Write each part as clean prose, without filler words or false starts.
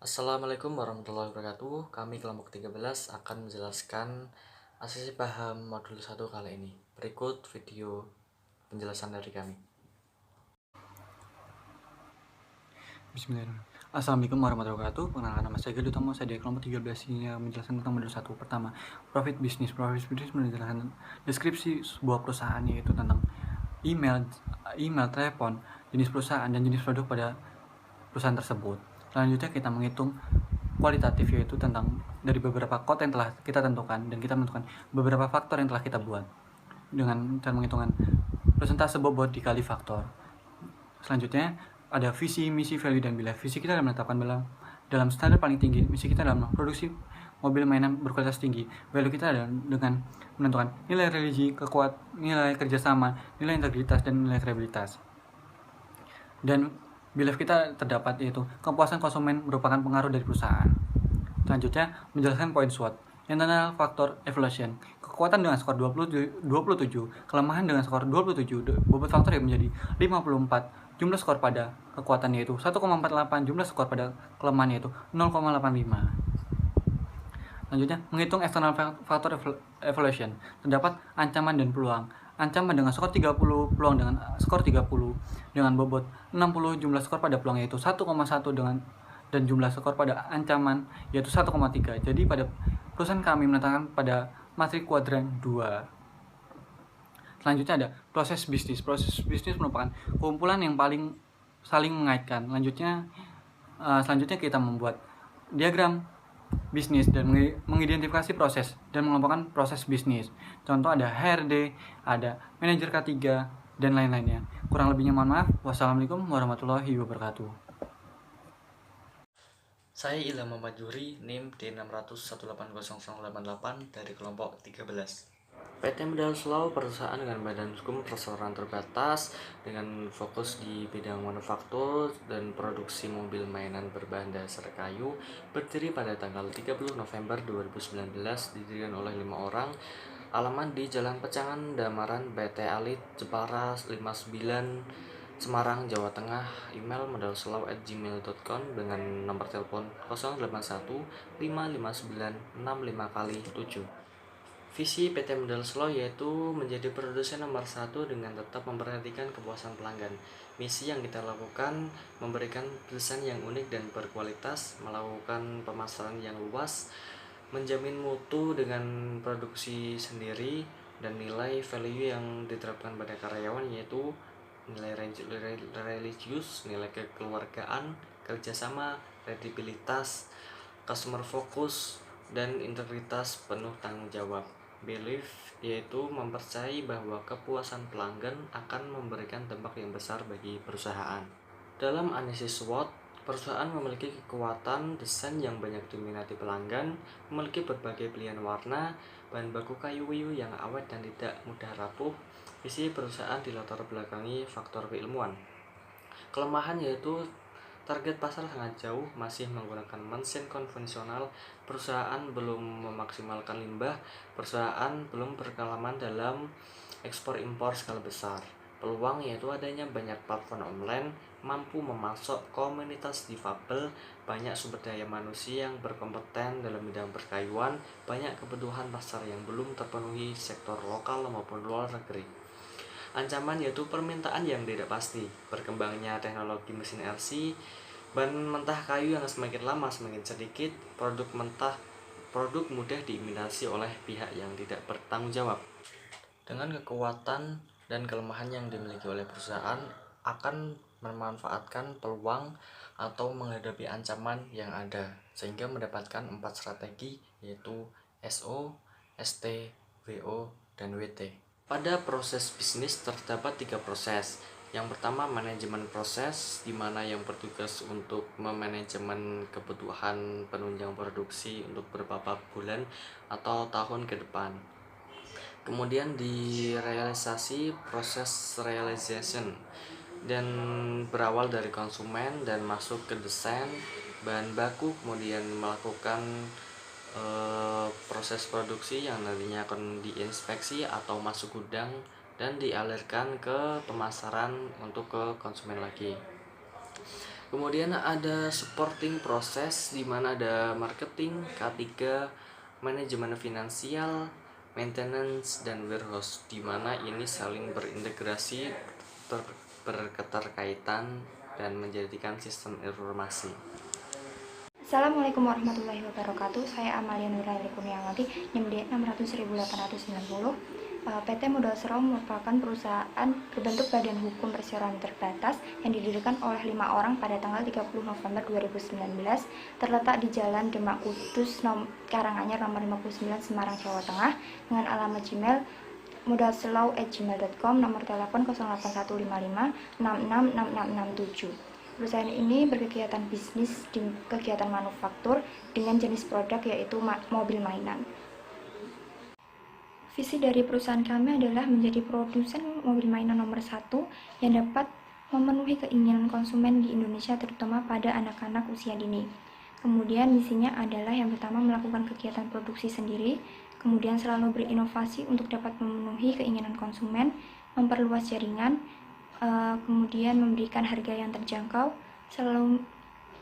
Assalamualaikum warahmatullahi wabarakatuh. Kami kelompok 13 akan menjelaskan asasi paham modul 1 kali ini. Berikut video penjelasan dari kami. Bismillahirrahmanirrahim. Assalamualaikum warahmatullahi wabarakatuh. Perkenalkan, nama saya Gadot Utama. Saya dari kelompok 13 ini menjelaskan tentang modul 1. Pertama, profit business. Profit business menjelaskan deskripsi sebuah perusahaan, yaitu tentang email, telepon, jenis perusahaan, dan jenis produk pada perusahaan tersebut. Selanjutnya kita menghitung kualitatif, yaitu tentang dari beberapa kode yang telah kita tentukan, dan kita menentukan beberapa faktor yang telah kita buat dengan cara menghitungkan persentase bobot dikali faktor. Selanjutnya ada visi, misi, value, dan belief. Visi kita adalah menetapkan dalam standar paling tinggi. Misi kita adalah produksi mobil mainan berkualitas tinggi. Value kita adalah dengan menentukan nilai religi, nilai kerjasama, nilai integritas, dan nilai kredibilitas. Dan belief kita terdapat yaitu kepuasan konsumen merupakan pengaruh dari perusahaan. Selanjutnya menjelaskan poin SWOT. Internal Factor Evaluation. Kekuatan dengan skor 27, kelemahan dengan skor 27, bobot faktor yang menjadi 54, jumlah skor pada kekuatan yaitu 1,48, jumlah skor pada kelemahan yaitu 0,85. Selanjutnya, menghitung External Factor Evaluation. Terdapat ancaman dan peluang. Ancaman dengan skor 30, peluang dengan skor 30, dengan bobot 60, jumlah skor pada peluang yaitu 1,1 dan jumlah skor pada ancaman yaitu 1,3. Jadi pada perusahaan kami menetapkan pada matrik kuadran 2. Selanjutnya ada proses bisnis. Proses bisnis merupakan kumpulan yang paling saling mengaitkan. Selanjutnya kita membuat diagram bisnis dan mengidentifikasi proses dan mengelompokkan proses bisnis. Contoh ada HRD, ada manajer K3, dan lain-lainnya. Kurang lebihnya mohon maaf. Wassalamualaikum warahmatullahi wabarakatuh. Saya Ilham Muhammad Juri, NIM D6018088 dari kelompok 13. PT Medal Slow perusahaan dengan badan hukum perseroan terbatas dengan fokus di bidang manufaktur dan produksi mobil mainan berbahan dasar kayu, berdiri pada tanggal 30 November 2019, didirikan oleh 5 orang. Alamat di Jalan Pecangan Damaran, BT Alit, Jepara 59, Semarang, Jawa Tengah. Email modalslow@gmail.com dengan nomor telepon 081 559 65 x 7. Visi PT Modal Slow yaitu menjadi produsen nomor 1 dengan tetap memperhatikan kepuasan pelanggan. Misi yang kita lakukan memberikan desain yang unik dan berkualitas, melakukan pemasaran yang luas, menjamin mutu dengan produksi sendiri, dan nilai value yang diterapkan pada karyawan yaitu nilai religius, nilai kekeluargaan, kerjasama, kredibilitas, customer focus, dan integritas penuh tanggung jawab. Belief yaitu mempercayai bahwa kepuasan pelanggan akan memberikan dampak yang besar bagi perusahaan. Dalam analisis SWOT, perusahaan memiliki kekuatan desain yang banyak diminati pelanggan, memiliki berbagai pilihan warna, bahan baku kayu yang awet dan tidak mudah rapuh. Visi perusahaan dilatar belakangi faktor keilmuan. Kelemahan yaitu target pasar sangat jauh, masih menggunakan mesin konvensional, perusahaan belum memaksimalkan limbah, perusahaan belum berpengalaman dalam ekspor impor skala besar. Peluang yaitu adanya banyak platform online, mampu memasok komunitas difabel, banyak sumber daya manusia yang berkompeten dalam bidang perkayuan, banyak kebutuhan pasar yang belum terpenuhi sektor lokal maupun luar negeri. Ancaman yaitu permintaan yang tidak pasti, berkembangnya teknologi mesin RC, bahan mentah kayu yang semakin lama semakin sedikit, produk mudah diimitasi oleh pihak yang tidak bertanggung jawab. Dengan kekuatan dan kelemahan yang dimiliki oleh perusahaan, akan memanfaatkan peluang atau menghadapi ancaman yang ada, sehingga mendapatkan 4 strategi yaitu SO, ST, WO, dan WT. Pada proses bisnis terdapat 3 proses. Yang pertama manajemen proses, di mana yang bertugas untuk memanajemen kebutuhan penunjang produksi untuk beberapa bulan atau tahun ke depan. Kemudian di realisasi, proses realization, dan berawal dari konsumen dan masuk ke desain bahan baku, kemudian melakukan proses produksi yang nantinya akan diinspeksi atau masuk gudang dan dialirkan ke pemasaran untuk ke konsumen lagi. Kemudian ada supporting proses di mana ada marketing, K3, manajemen finansial, maintenance, dan warehouse di mana ini saling berintegrasi, berketerkaitan, dan menjadikan sistem informasi. Assalamualaikum warahmatullahi wabarakatuh. Saya Amalia Nuraili Kurniawati, NIM D 600.890. PT Modal Sero merupakan perusahaan berbentuk badan hukum perseroan terbatas yang didirikan oleh 5 orang pada tanggal 30 November 2019, terletak di Jalan Demak Kudus, Karanganyar nomor 59, Semarang, Jawa Tengah, dengan alamat Gmail modalslow@gmail.com, nomor telepon 08155 666667. Perusahaan ini berkegiatan bisnis di kegiatan manufaktur dengan jenis produk yaitu mobil mainan. Visi dari perusahaan kami adalah menjadi produsen mobil mainan nomor 1 yang dapat memenuhi keinginan konsumen di Indonesia, terutama pada anak-anak usia dini. Kemudian misinya adalah yang pertama melakukan kegiatan produksi sendiri, kemudian selalu berinovasi untuk dapat memenuhi keinginan konsumen, memperluas jaringan, kemudian memberikan harga yang terjangkau,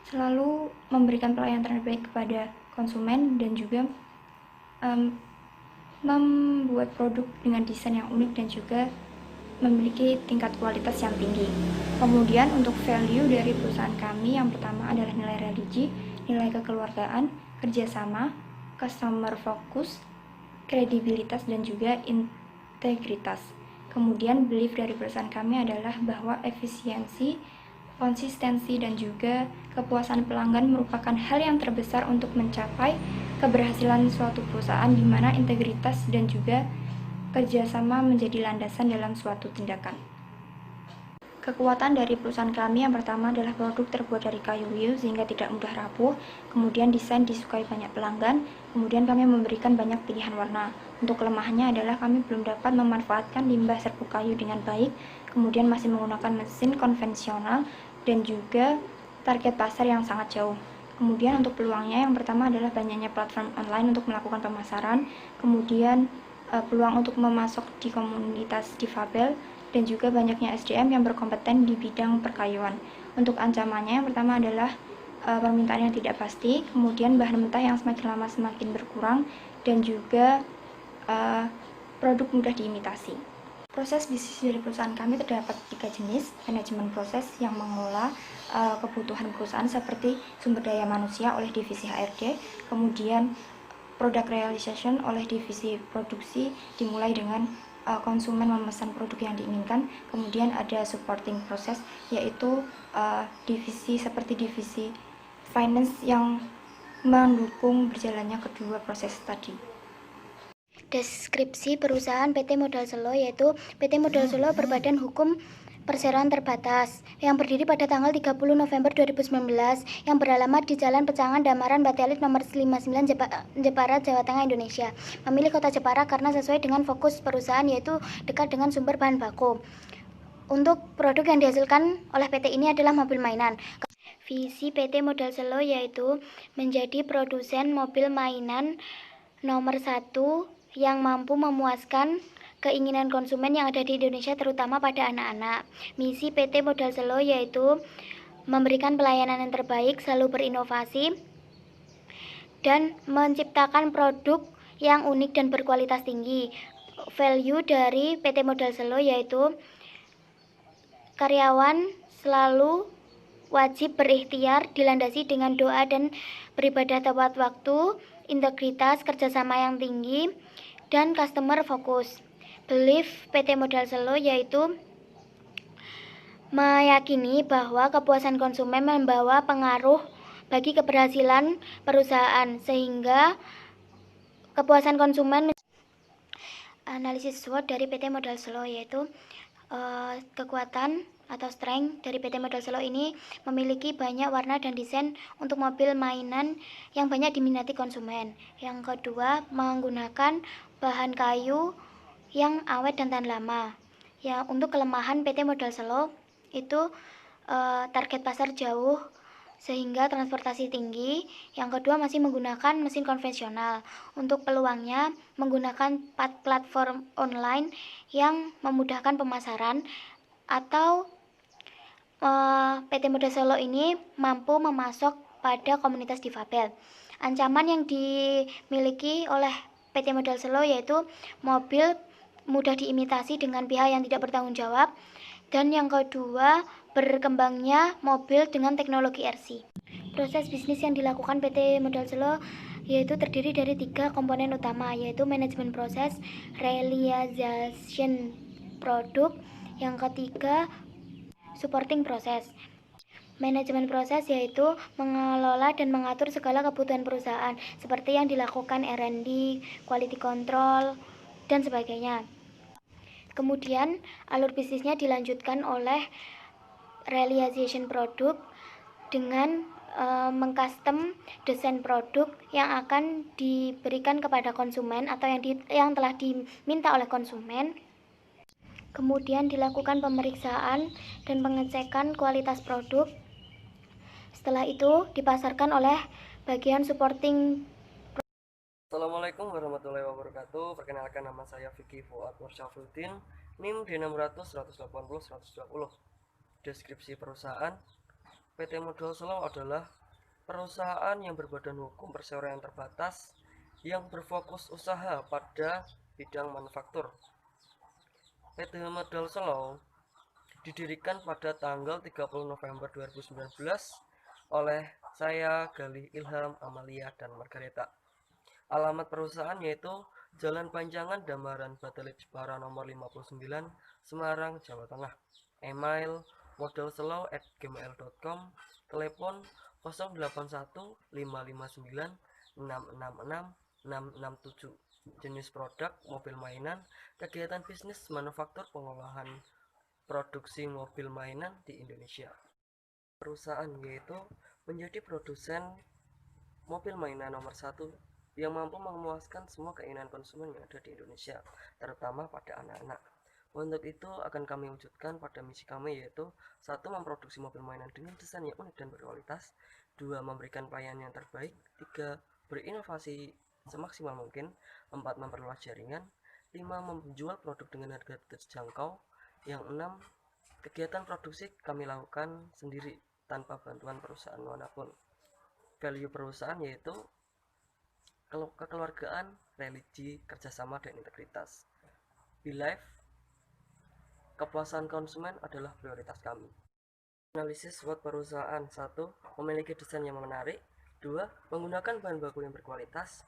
selalu memberikan pelayanan terbaik kepada konsumen, dan juga membuat produk dengan desain yang unik dan juga memiliki tingkat kualitas yang tinggi. Kemudian untuk value dari perusahaan kami, yang pertama adalah nilai religi, nilai kekeluargaan, kerjasama, customer focus, kredibilitas, dan juga integritas. Kemudian belief dari perusahaan kami adalah bahwa efisiensi, konsistensi, dan juga kepuasan pelanggan merupakan hal yang terbesar untuk mencapai keberhasilan suatu perusahaan, di mana integritas dan juga kerjasama menjadi landasan dalam suatu tindakan. Kekuatan dari perusahaan kami yang pertama adalah produk terbuat dari kayu hiu sehingga tidak mudah rapuh, kemudian desain disukai banyak pelanggan, kemudian kami memberikan banyak pilihan warna. Untuk kelemahannya adalah kami belum dapat memanfaatkan limbah serbuk kayu dengan baik, kemudian masih menggunakan mesin konvensional, dan juga target pasar yang sangat jauh. Kemudian untuk peluangnya, yang pertama adalah banyaknya platform online untuk melakukan pemasaran, kemudian peluang untuk memasok di komunitas difabel, dan juga banyaknya SDM yang berkompeten di bidang perkayuan. Untuk ancamannya, yang pertama adalah permintaan yang tidak pasti, kemudian bahan mentah yang semakin lama semakin berkurang, dan juga produk mudah diimitasi. Proses bisnis dari perusahaan kami terdapat 3 jenis: manajemen proses yang mengelola kebutuhan perusahaan seperti sumber daya manusia oleh divisi HRD, kemudian product realization oleh divisi produksi, dimulai dengan konsumen memesan produk yang diinginkan. Kemudian ada supporting proses, yaitu divisi seperti divisi finance yang mendukung berjalannya kedua proses tadi. Deskripsi perusahaan PT Modal Selo, yaitu PT Modal Selo berbadan hukum perseroan terbatas yang berdiri pada tanggal 30 November 2019, yang beralamat di Jalan Pecangan Damaran Batelit nomor 59, Jepara, Jawa Tengah, Indonesia. Memilih kota Jepara karena sesuai dengan fokus perusahaan, yaitu dekat dengan sumber bahan baku. Untuk produk yang dihasilkan oleh PT ini adalah mobil mainan. Visi PT Modal Selo yaitu menjadi produsen mobil mainan nomor 1 yang mampu memuaskan keinginan konsumen yang ada di Indonesia, terutama pada anak-anak. Misi PT Modal Selo yaitu memberikan pelayanan yang terbaik, selalu berinovasi, dan menciptakan produk yang unik dan berkualitas tinggi. Value dari PT Modal Selo yaitu karyawan selalu wajib berikhtiar, dilandasi dengan doa dan beribadah tepat waktu, integritas, kerjasama yang tinggi, dan customer focus. Belief PT Modal Selo yaitu meyakini bahwa kepuasan konsumen membawa pengaruh bagi keberhasilan perusahaan, sehingga kepuasan konsumen. Analisis SWOT dari PT Modal Selo yaitu kekuatan atau strength dari PT Modal Selo ini memiliki banyak warna dan desain untuk mobil mainan yang banyak diminati konsumen. Yang kedua, menggunakan bahan kayu yang awet dan tahan lama. Ya, untuk kelemahan PT Modal Selo itu target pasar jauh sehingga transportasi tinggi. Yang kedua, masih menggunakan mesin konvensional. Untuk peluangnya, menggunakan platform online yang memudahkan pemasaran, atau PT Modal Solo ini mampu memasok pada komunitas difabel. Ancaman yang dimiliki oleh PT Modal Solo yaitu mobil mudah diimitasi dengan pihak yang tidak bertanggung jawab, dan yang kedua, berkembangnya mobil dengan teknologi RC. Proses bisnis yang dilakukan PT Modal Solo yaitu terdiri dari 3 komponen utama, yaitu manajemen proses, realization produk, yang ketiga supporting proses. Manajemen proses yaitu mengelola dan mengatur segala kebutuhan perusahaan seperti yang dilakukan R&D, quality control, dan sebagainya. Kemudian alur bisnisnya dilanjutkan oleh realization produk dengan mengcustom desain produk yang akan diberikan kepada konsumen atau yang telah diminta oleh konsumen. Kemudian dilakukan pemeriksaan dan pengecekan kualitas produk. Setelah itu dipasarkan oleh bagian supporting. Assalamualaikum warahmatullahi wabarakatuh. Perkenalkan, nama saya Vicky Fuad Mursyafruddin, NIM D600 180 120. Deskripsi perusahaan: PT Modal Solo adalah perusahaan yang berbadan hukum perseroan terbatas yang berfokus usaha pada bidang manufaktur. PT Modal Solo didirikan pada tanggal 30 November 2019 oleh saya, Galih Ilham, Amalia, dan Margareta. Alamat perusahaan yaitu Jalan Panjangan Damaran Batelit Jepara nomor 59, Semarang, Jawa Tengah. Email modalselo@gmail.com. Telepon 081 559 666 667. Jenis produk mobil mainan. Kegiatan bisnis manufaktur pengolahan produksi mobil mainan di Indonesia. Perusahaan yaitu menjadi produsen mobil mainan nomor 1 yang mampu memuaskan semua keinginan konsumen yang ada di Indonesia, terutama pada anak-anak. Untuk itu akan kami wujudkan pada misi kami, yaitu 1. Memproduksi mobil mainan dengan desain yang unik dan berkualitas. 2. Memberikan pelayanan yang terbaik. 3. Berinovasi semaksimal mungkin. 4. Memperluas jaringan. 5. Menjual produk dengan harga terjangkau. Yang 6. Kegiatan produksi kami lakukan sendiri tanpa bantuan perusahaan manapun. Value perusahaan yaitu kekeluargaan, religi, kerjasama, dan integritas. Be Life, kepuasan konsumen adalah prioritas kami. Analisis SWOT perusahaan: 1. Memiliki desain yang menarik. 2. Menggunakan bahan baku yang berkualitas.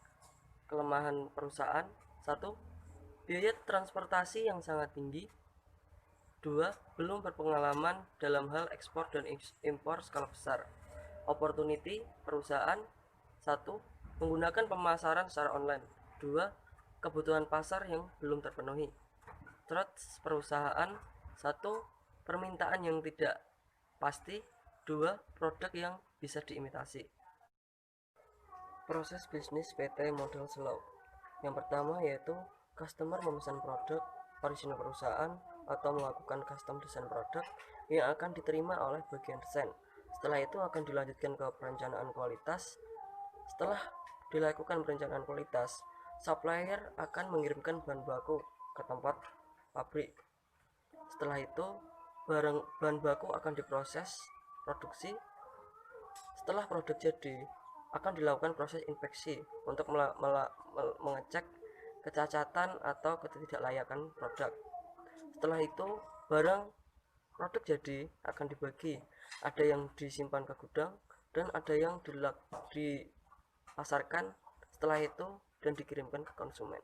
Kelemahan perusahaan: 1. Biaya transportasi yang sangat tinggi. 2. Belum berpengalaman dalam hal ekspor dan impor skala besar. Opportunity perusahaan: 1. Menggunakan pemasaran secara online. 2. Kebutuhan pasar yang belum terpenuhi. Threats perusahaan: 1. Permintaan yang tidak pasti. 2. Produk yang bisa diimitasi. Proses bisnis PT Modal Solo. Yang pertama yaitu customer memesan produk original perusahaan atau melakukan custom desain produk yang akan diterima oleh bagian desain. Setelah itu akan dilanjutkan ke perencanaan kualitas. Setelah dilakukan perencanaan kualitas, supplier akan mengirimkan bahan baku ke tempat pabrik. Setelah itu bahan baku akan diproses produksi. Setelah produk jadi, akan dilakukan proses inspeksi untuk mengecek kecacatan atau ketidaklayakan produk. Setelah itu produk jadi akan dibagi, ada yang disimpan ke gudang dan ada yang dipasarkan setelah itu dan dikirimkan ke konsumen.